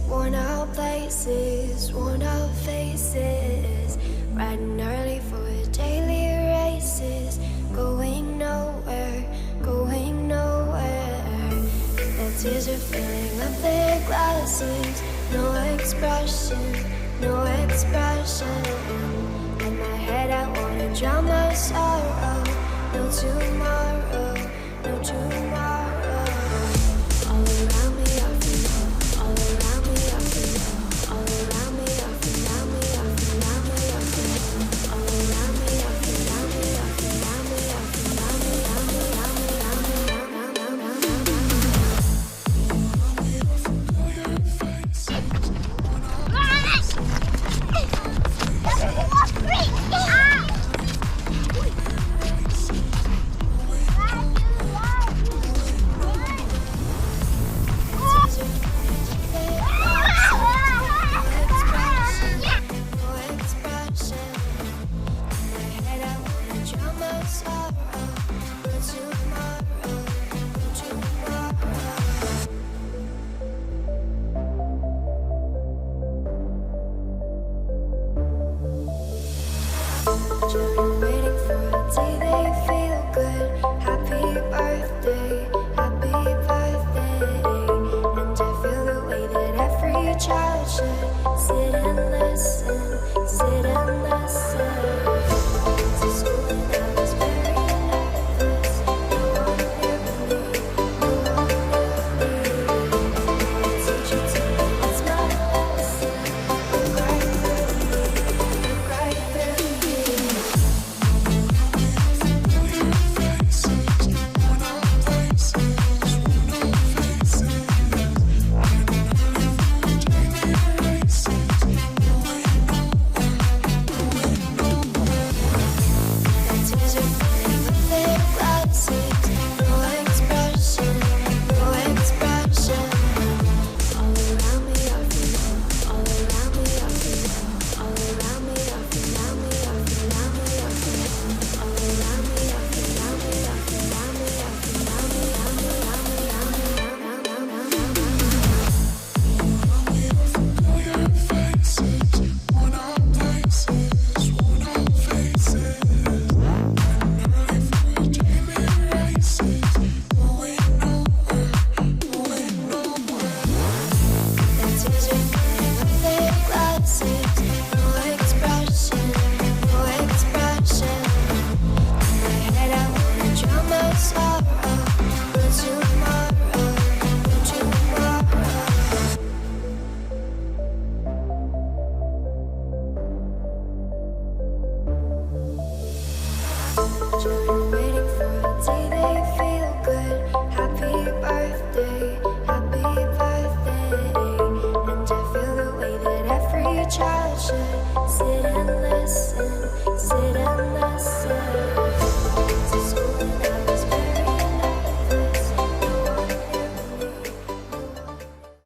worn out places, worn out faces, riding early for daily races, going nowhere, going nowhere. Their tears are filling up their glasses, no expression, no expression. In my head I wanna drown my sorrow, no tomorrow, no tomorrow. All around me I feel, all around me I feel, all around me I feel, around me I feel, around me I feel, all around me I feel, around me I feel, around me I feel, around me, around me, around me, around me, around me, around me, around me. Children waiting for a day they feel good. Happy birthday, happy birthday. And I feel the way that every child should sit and listen, sit and listen. To school and I was very nervous. No one knew me, no one knew me. The teacher told me what's my lesson. Look right through me, look right through me. Children